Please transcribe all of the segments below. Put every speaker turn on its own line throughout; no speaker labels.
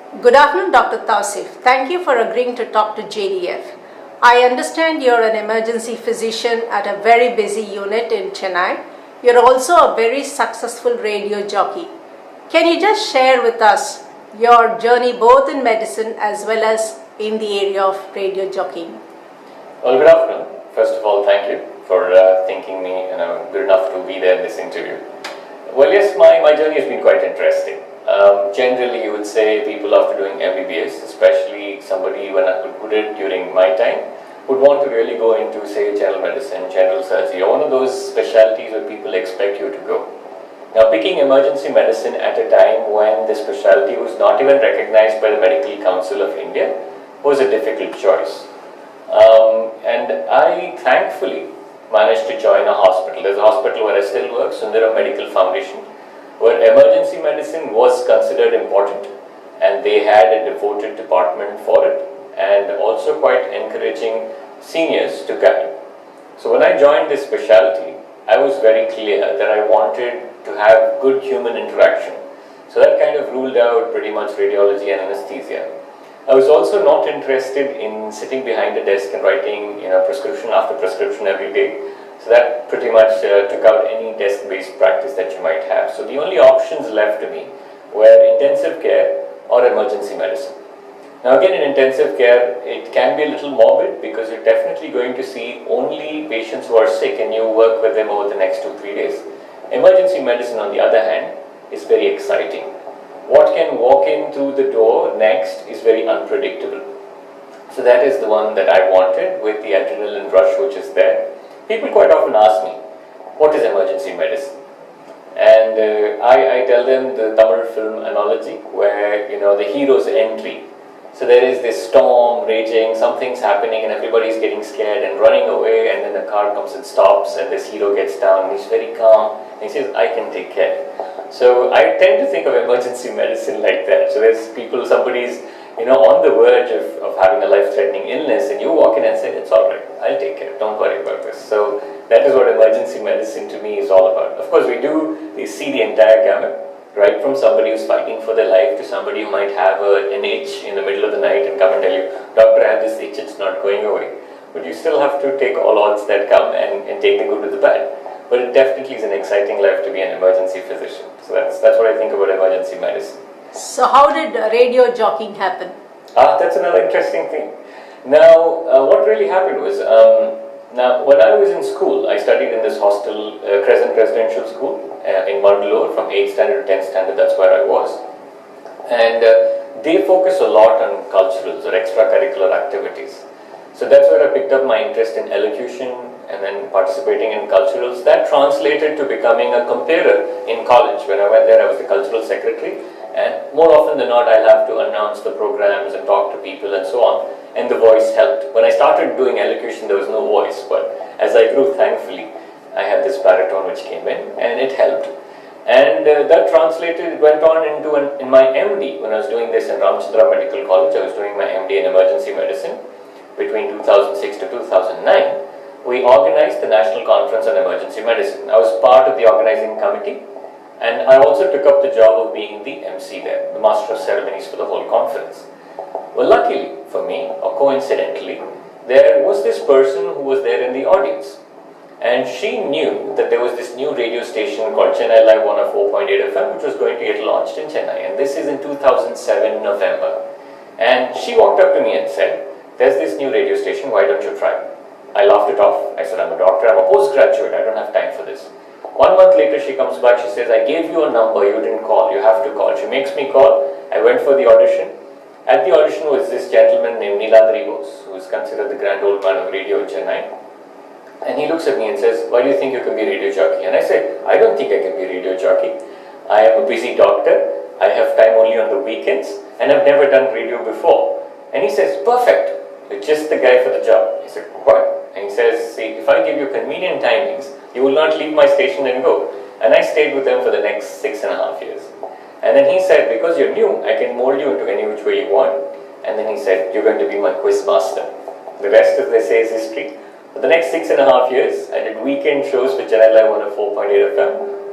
Good afternoon, Dr. Tausif. Thank you for agreeing to talk to JDF. I understand you're an emergency physician at a very busy unit in Chennai. You're also a very successful radio jockey. Can you just share with us your journey both in medicine as well as in the area of radio jockeying?
Well, good afternoon. First of all, thank you for thinking me good enough to be there in this interview. Well, yes, my journey has been quite interesting. Generally, you would say people after doing MBBS, especially somebody who did during my time, would want to really go into, say, general medicine, general surgery, or one of those specialties where people expect you to go. Now, picking emergency medicine at a time when the specialty was not even recognized by the Medical Council of India was a difficult choice. And I thankfully managed to join a hospital. There's a hospital where I still work, Sundaram Medical Foundation, where emergency medicine was considered important, and they had a devoted department for it, and also quite encouraging seniors to guide. So when I joined this specialty, I was very clear that I wanted to have good human interaction. So that kind of ruled out pretty much radiology and anesthesia. I was also not interested in sitting behind a desk and writing prescription after prescription every day. So that pretty much took out any desk-based practice that you might have. So the only options left to me were intensive care or emergency medicine. Now again, in intensive care, it can be a little morbid because you're definitely going to see only patients who are sick and you work with them over the next 2-3 days. Emergency medicine, on the other hand, is very exciting. What can walk in through the door next is very unpredictable. So that is the one that I wanted, with the adrenaline rush which is there. People quite often ask me, what is emergency medicine? And I tell them the Tamil film analogy where, the hero's entry. So there is this storm raging, something's happening and everybody's getting scared and running away, and then the car comes and stops and this hero gets down and he's very calm and he says, I can take care. So I tend to think of emergency medicine like that. So there's somebody's on the verge of having a life-threatening illness, and you walk in and say, it's all right, I'll take care, don't worry about this. So that is what emergency medicine to me is all about. Of course, we see the entire gamut, right from somebody who's fighting for their life to somebody who might have an itch in the middle of the night and come and tell you, doctor, I have this itch, it's not going away. But you still have to take all odds that come and take the good with the bad. But it definitely is an exciting life to be an emergency physician. So that's what I think about emergency medicine.
So how did radio jockeying happen?
That's another interesting thing. Now, what really happened was, now when I was in school, I studied in this hostel, Crescent Residential School in Mandalore from 8th standard to 10th standard, that's where I was. And they focus a lot on culturals or extracurricular activities. So that's where I picked up my interest in elocution and then participating in culturals. That translated to becoming a comparer in college. When I went there, I was the cultural secretary. And more often than not, I'll have to announce the programs and talk to people and so on. And the voice helped. When I started doing elocution, there was no voice. But as I grew, thankfully, I had this baritone which came in and it helped. And that translated, went on into in my MD. When I was doing this in Ramchandra Medical College, I was doing my MD in emergency medicine between 2006 to 2009. We organized the National Conference on Emergency Medicine. I was part of the organizing committee. And I also took up the job of being the MC there, the Master of Ceremonies for the whole conference. Well, luckily for me, or coincidentally, there was this person who was there in the audience. And she knew that there was this new radio station called Chennai Live 104.8 FM, which was going to get launched in Chennai. And this is in 2007 November. And she walked up to me and said, there's this new radio station, why don't you try? I laughed it off. I said, I'm a doctor, I'm a postgraduate, I don't have time for this. 1 month later, she comes back, she says, I gave you a number, you didn't call, you have to call. She makes me call, I went for the audition. At the audition was this gentleman named Nilandri Bose, who is considered the grand old man of radio in Chennai. And he looks at me and says, why do you think you can be a radio jockey? And I said, I don't think I can be a radio jockey. I am a busy doctor, I have time only on the weekends, and I've never done radio before. And he says, perfect, you're just the guy for the job. I said, what? And he says, see, if I give you convenient timings, you will not leave my station and go. And I stayed with them for the next 6.5 years. And then he said, because you're new, I can mold you into any which way you want. And then he said, you're going to be my quiz master. The rest, as they say, is history. For the next 6.5 years, I did weekend shows for Chennai Live 104.8 FM,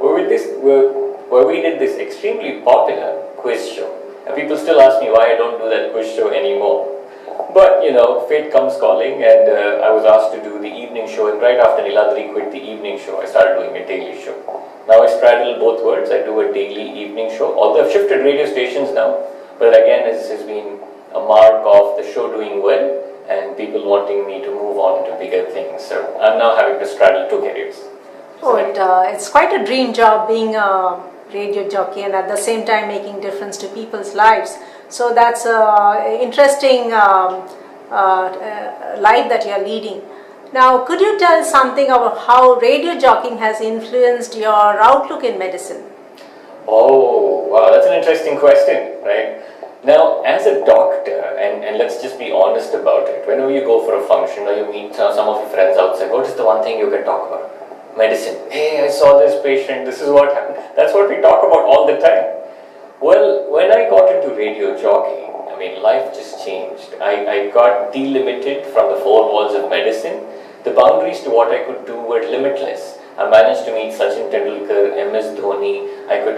where we did this extremely popular quiz show. And we people still ask me why I don't do that quiz show anymore. But fate comes calling, and I was asked to do the evening show, and right after Niladri quit the evening show, I started doing a daily show. Now I straddle both worlds. I do a daily evening show, although I've shifted radio stations now, but again this has been a mark of the show doing well and people wanting me to move on to bigger things. So I'm now having to straddle two careers.
It's quite a dream job being a radio jockey and at the same time making difference to people's lives. So that's an interesting life that you're leading. Now, could you tell something about how radio jockeying has influenced your outlook in medicine?
Oh, wow, that's an interesting question, right? Now, as a doctor, and let's just be honest about it, whenever you go for a function or you meet some of your friends outside, what is the one thing you can talk about? Medicine. Hey, I saw this patient, this is what happened. That's what we talk about all the time. Well, when I got into radio jockeying, I mean, life just changed. I got delimited from the four walls of medicine. The boundaries to what I could do were limitless. I managed to meet Sachin Tendulkar, MS Dhoni. I could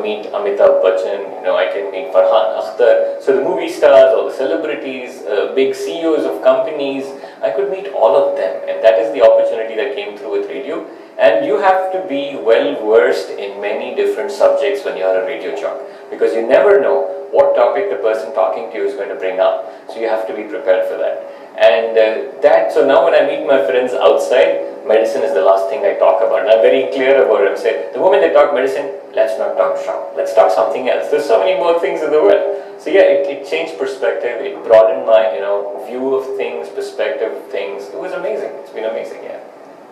meet Amitabh Bachchan. I can meet Farhan Akhtar. So the movie stars, all the celebrities, big CEOs of companies. I could meet all of them, and that is the opportunity that came through with radio. And you have to be well versed in many different subjects when you are a radio jock, because you never know what topic the person talking to you is going to bring up. So you have to be prepared for that. And so now when I meet my friends outside, medicine is the last thing I talk about. And I'm very clear about it. I say, the moment they talk medicine, let's not talk shop. Let's talk something else. There's so many more things in the world. So yeah, it changed perspective. It broadened my view of things, perspective of things. It was amazing. It's been amazing, yeah.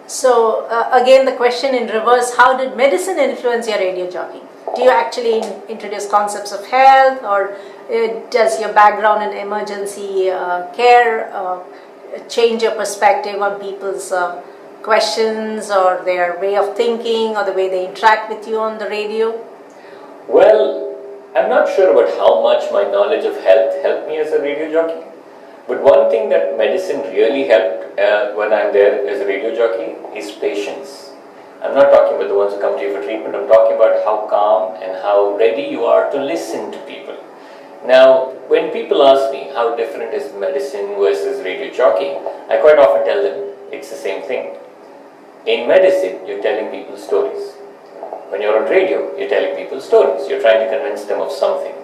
So again, the question in reverse: how did medicine influence your radio jockeying? Do you actually introduce concepts of health, or does your background in emergency care change your perspective on people's questions or their way of thinking or the way they interact with you on the radio?
Well, I'm not sure about how much my knowledge of health helped me as a radio jockey. But one thing that medicine really helped when I'm there as a radio jockey is patience. I'm not talking about the ones who come to you for treatment. I'm talking about how calm and how ready you are to listen to people. Now, when people ask me how different is medicine versus radio jockeying, I quite often tell them it's the same thing. In medicine, you're telling people stories. When you're on radio, you're telling people stories. You're trying to convince them of something.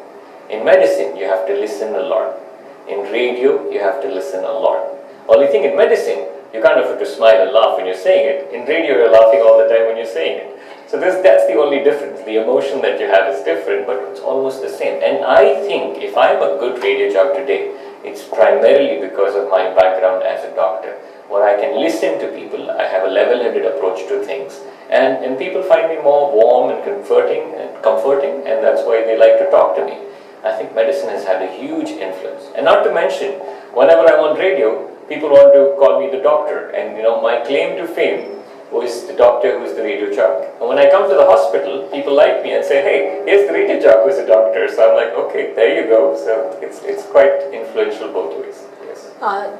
In medicine, you have to listen a lot. In radio, you have to listen a lot. Only thing in medicine, you can't afford to smile and laugh when you're saying it. In radio, you're laughing all the time when you're saying it. So that's the only difference. The emotion that you have is different, but it's almost the same. And I think if I'm a good radio jock today, it's primarily because of my background as a doctor, where I can listen to people. I have a level-headed approach to things, and people find me more warm and comforting, and that's why they like to talk to me. I think medicine has had a huge influence. And not to mention, whenever I'm on radio, people want to call me the doctor, and my claim to fame was the doctor who is the radio jock. And when I come to the hospital, people like me and say, hey, here's the radio jock who's a doctor. So I'm like, okay, there you go. So it's quite influential both ways. Yes.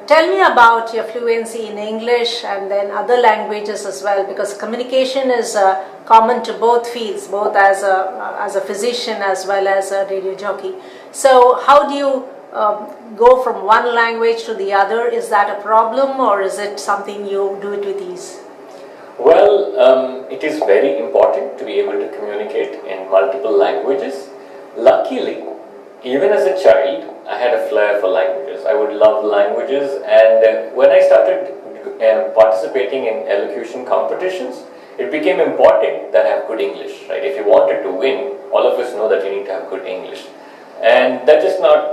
Tell me about your fluency in English and then other languages as well, because communication is common to both fields, both as a physician as well as a radio jockey. So how do you go from one language to the other? Is that a problem, or is it something you do it with ease?
Well, it is very important to be able to communicate in multiple languages. Luckily, even as a child, I had a flair for languages. I would love languages, and when I started participating in elocution competitions, it became important that I have good English, right? If you wanted to win, all of us know that you need to have good English. And that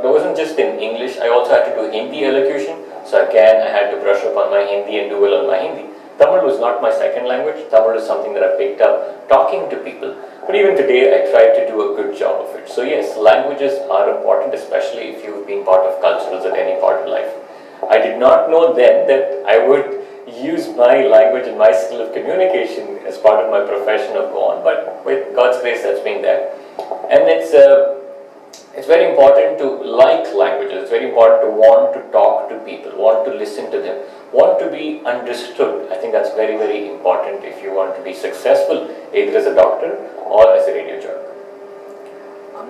wasn't just in English. I also had to do Hindi elocution, so again I had to brush up on my Hindi and do well on my Hindi. Tamil was not my second language. Tamil is something that I picked up talking to people. But even today, I try to do a good job of it. So yes, languages are important, especially if you've been part of culturals at any part of life. I did not know then that I would use my language and my skill of communication as part of my profession or go on, but with God's grace, that's been there. And it's very important to like languages. It's very important to want to talk to people, want to listen to them, want to be understood. I think that's very, very important if you want to be successful, either as a doctor or as a radio jock.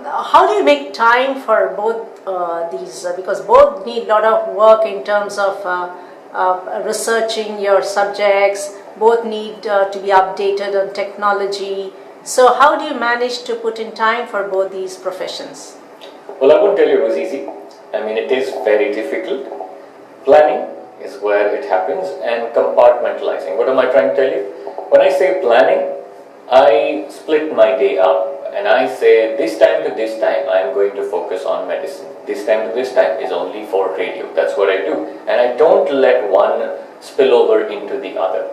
how do you make time for both these? Because both need a lot of work in terms of researching your subjects, both need to be updated on technology. So how do you manage to put in time for both these professions?
Well, I won't tell you it was easy. I mean, it is very difficult. Planning is where it happens, and compartmentalizing. What am I trying to tell you? When I say planning, I split my day up and I say this time to this time I am going to focus on medicine. This time to this time is only for radio. That's what I do. And I don't let one spill over into the other.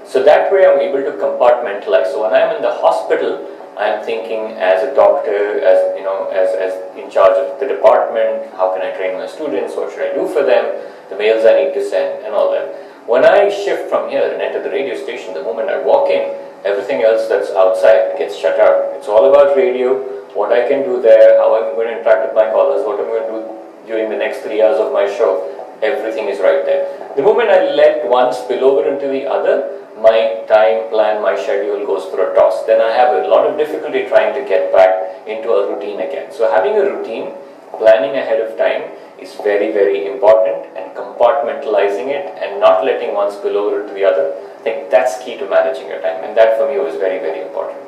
So that way I'm able to compartmentalize. So when I'm in the hospital, I'm thinking as a doctor, as you know, as in charge of the department, how can I train my students, what should I do for them, the mails I need to send and all that. When I shift from here and enter the radio station, the moment I walk in, everything else that's outside gets shut out. It's all about radio, what I can do there, how I'm going to interact with my callers, what I'm going to do during the next 3 hours of my show. Everything is right there. The moment I let one spill over into the other, my time plan, my schedule goes through a toss. Then I have a lot of difficulty trying to get back into a routine again. So having a routine, planning ahead of time is very, very important, and compartmentalizing it and not letting one spill over to the other, I think that's key to managing your time, and that for me was very, very important.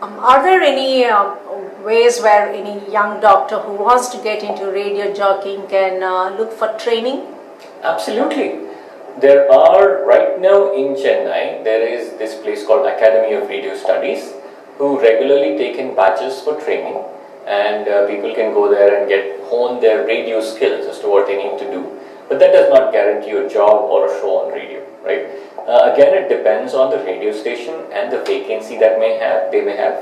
Are there any ways where any young doctor who wants to get into radio jockeying can look for training?
Absolutely. There are, right now in Chennai, there is this place called Academy of Radio Studies who regularly take in batches for training, and people can go there and hone their radio skills as to what they need to do. But that does not guarantee a job or a show on radio, right? Again, it depends on the radio station and the vacancy that they may have.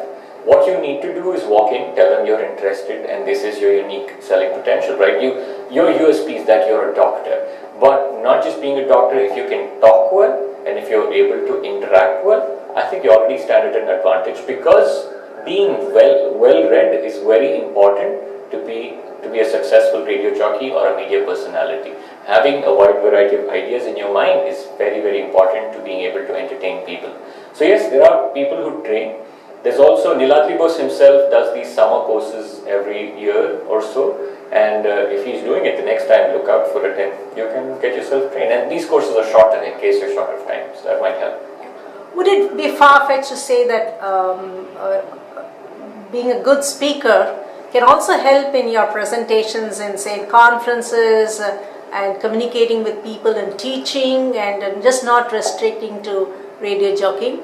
What you need to do is walk in, tell them you're interested and this is your unique selling potential, right? Your USP is that you're a doctor, but not just being a doctor. If you can talk well and if you're able to interact well, I think you already stand at an advantage, because being well-read is very important to be a successful radio jockey or a media personality. Having a wide variety of ideas in your mind is very, very important to being able to entertain people. So yes, there are people who train. There's also Niladri Bose himself does these summer courses every year or so, and if he's doing it the next time, look out for it and you can get yourself trained. And these courses are shorter in case you're short of time, so that might help.
Would it be far-fetched to say that being a good speaker can also help in your presentations in, say, conferences and communicating with people and teaching, and just not restricting to radio jockeying?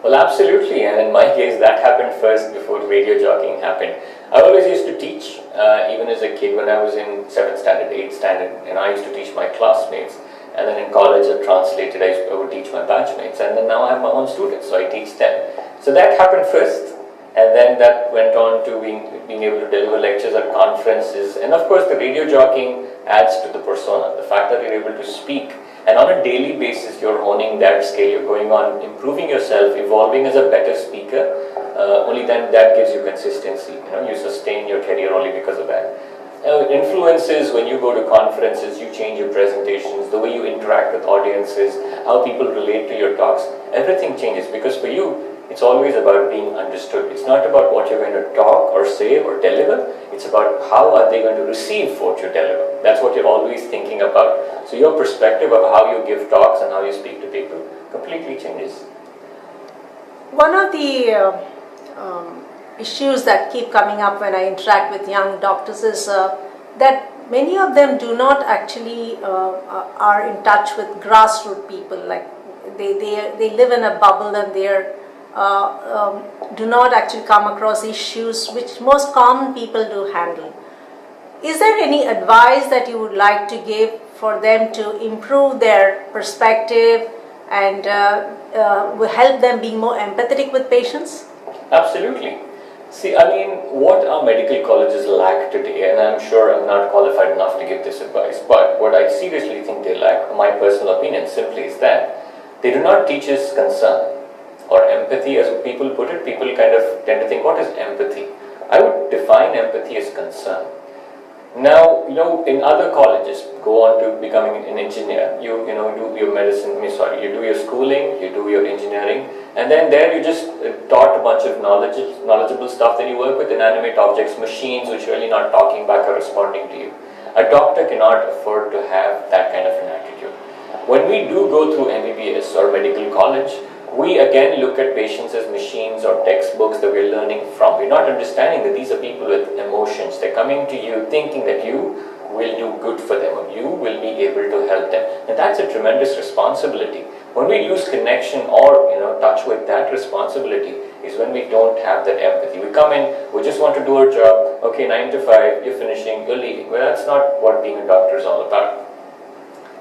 Well, absolutely, and in my case that happened first before radio jockeying happened. I always used to teach, even as a kid when I was in 7th standard, 8th standard, and I used to teach my classmates. And then in college I translated, I would teach my batchmates, and then now I have my own students, so I teach them. So that happened first, and then that went on to being able to deliver lectures at conferences. And of course the radio jockeying adds to the persona, the fact that you're able to speak, and on a daily basis you're honing that skill, you're going on improving yourself, evolving as a better speaker. Only then that gives you consistency. You sustain your career only because of that. Influences, when you go to conferences, you change your presentations, the way you interact with audiences, how people relate to your talks, everything changes, because for you it's always about being understood. It's not about what you're going to talk or say or deliver, it's about how are they going to receive what you deliver. That's what you're always thinking about. So your perspective of how you give talks and how you speak to people completely changes.
One of the issues that keep coming up when I interact with young doctors is that many of them do not actually are in touch with grassroots people. Like they live in a bubble, and they do not actually come across issues which most common people do handle. Is there any advice that you would like to give for them to improve their perspective and help them be more empathetic with patients?
Absolutely. See, I mean, what our medical colleges lack today, and I'm sure I'm not qualified enough to give this advice, but what I seriously think they lack, my personal opinion simply, is that they do not teach us concern or empathy, as people put it. People kind of tend to think, what is empathy? I would define empathy as concern. Now, in other colleges, go on to becoming an engineer, you do your medicine, you do your schooling, you do your engineering, And then there you just taught a bunch of knowledgeable stuff. Then you work with inanimate objects, machines which are really not talking back or responding to you. A doctor cannot afford to have that kind of an attitude. When we do go through MBBS or medical college, we again look at patients as machines or textbooks that we're learning from. We're not understanding that these are people with emotions. They're coming to you thinking that you will do good for them or you will be able to help them. And that's a tremendous responsibility. When we lose connection or touch with that responsibility is when we don't have that empathy. We come in, we just want to do our job, okay, 9 to 5, you're finishing, you're leaving. Well, that's not what being a doctor is all about.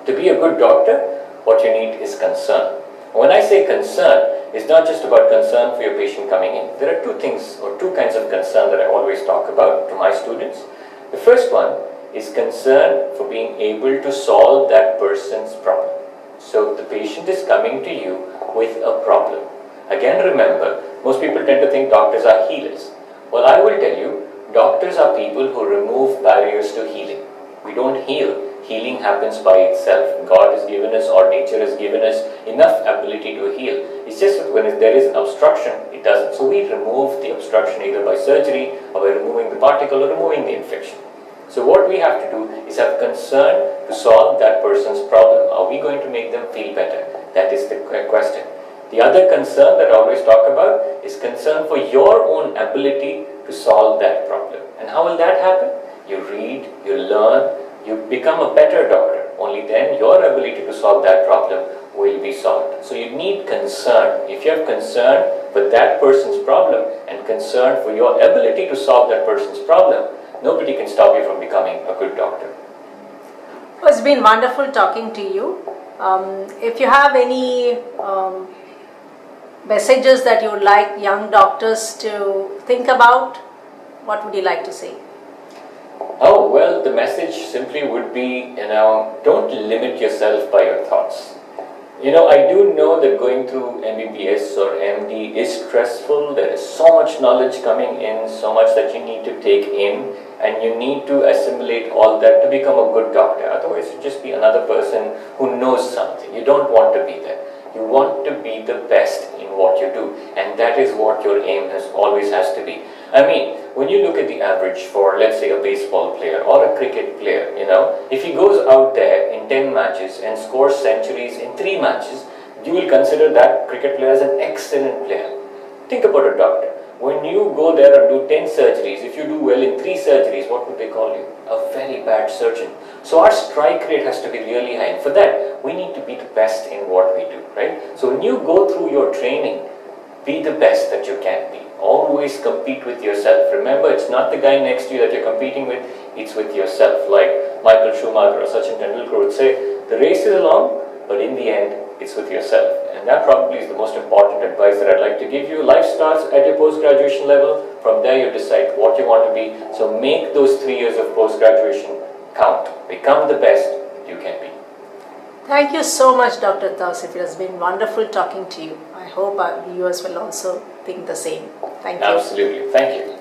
To be a good doctor, what you need is concern. When I say concern, it's not just about concern for your patient coming in. There are two things or two kinds of concern that I always talk about to my students. The first one is concern for being able to solve that person's problem. So the patient is coming to you with a problem. Again, remember, most people tend to think doctors are healers. Well, I will tell you, doctors are people who remove barriers to healing. We don't heal. Healing happens by itself. God has given us, or nature has given us enough ability to heal. It's just that when there is an obstruction, it doesn't. So we remove the obstruction either by surgery or by removing the particle or removing the infection. So what we have to do is have concern to solve that person's problem. Are we going to make them feel better? That is the question. The other concern that I always talk about is concern for your own ability to solve that problem. And how will that happen? You read, you learn, you become a better doctor. Only then your ability to solve that problem will be solved. So you need concern. If you have concern for that person's problem and concern for your ability to solve that person's problem, nobody can stop you from becoming a good doctor.
It's been wonderful talking to you. If you have any messages that you would like young doctors to think about, what would you like to say?
Oh, well, the message simply would be, don't limit yourself by your thoughts. I do know that going through MBBS or MD is stressful. There is so much knowledge coming in, so much that you need to take in, and you need to assimilate all that to become a good doctor. Otherwise, you just be another person who knows something. You don't want to be that. You want to be the best in what you do, and that is what your aim always has to be. I mean, when you look at the average for, let's say, a baseball player or a cricket player, if he goes out there in 10 matches and scores centuries in 3 matches, you will consider that cricket player as an excellent player. Think about a doctor. When you go there and do 10 surgeries, if you do well in 3 surgeries, what would they call you? A very bad surgeon. So our strike rate has to be really high. And for that, we need to be the best in what we do, right? So when you go through your training, be the best that you can be. Always compete with yourself. Remember, it's not the guy next to you that you're competing with, it's with yourself. Like Michael Schumacher or Sachin Tendulkar would say, the race is long, but in the end, it's with yourself. And that probably is the most important advice that I'd like to give you. Life starts at your post-graduation level. From there, you decide what you want to be. So make those 3 years of post-graduation count. Become the best you can be.
Thank you so much, Dr. Tausif. It has been wonderful talking to you. I hope our viewers will also think the same. Thank you.
Absolutely. Thank you.